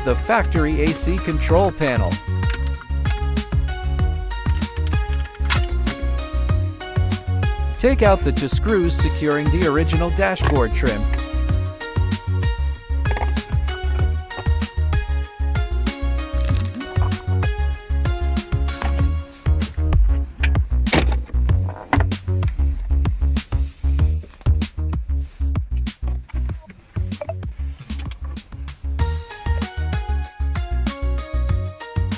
the factory AC control panel. Take out the two screws securing the original dashboard trim.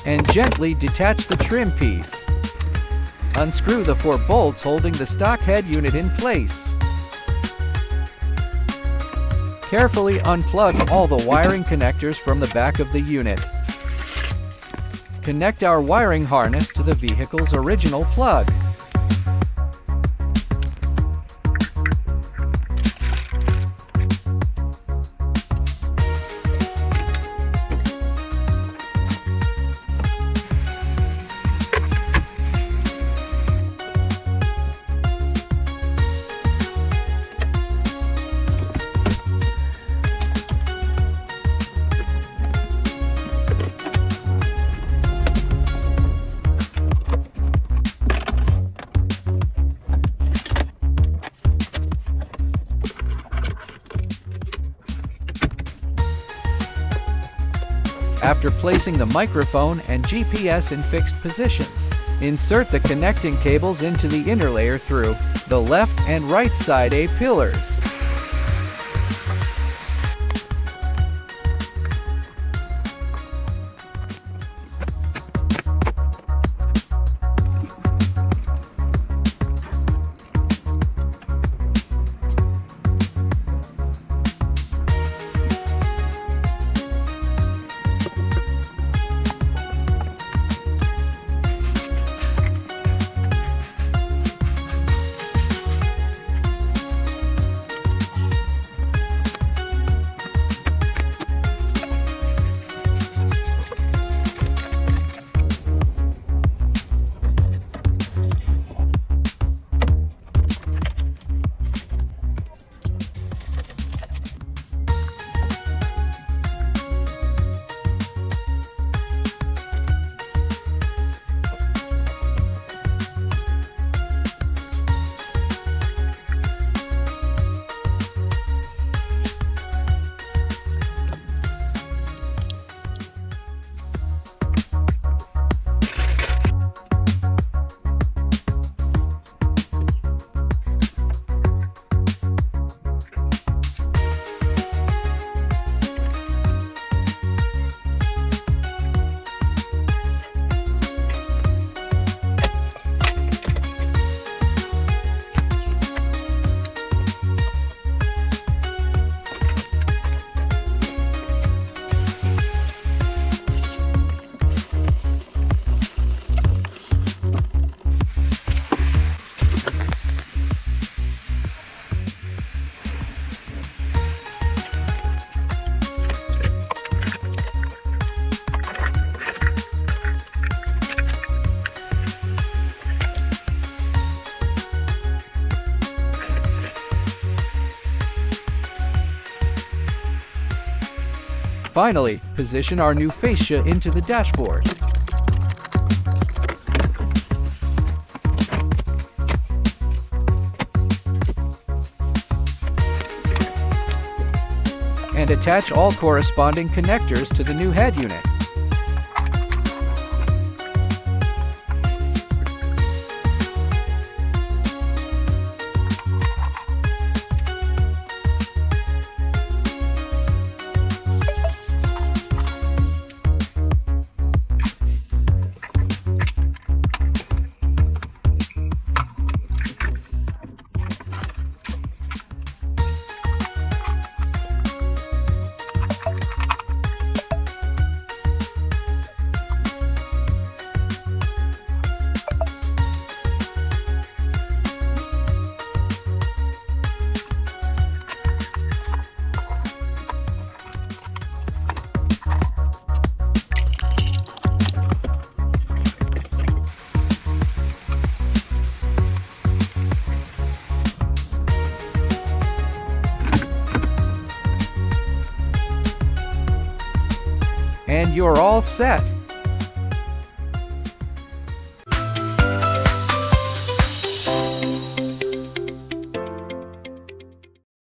And gently detach the trim piece. Unscrew the 4 bolts holding the stock head unit in place. Carefully unplug all the wiring connectors from the back of the unit. Connect our wiring harness to the vehicle's original plug. After placing the microphone and GPS in fixed positions, insert the connecting cables into the inner layer through the left and right side A-pillars. Finally, position our new fascia into the dashboard. And attach all corresponding connectors to the new head unit. and you're all set.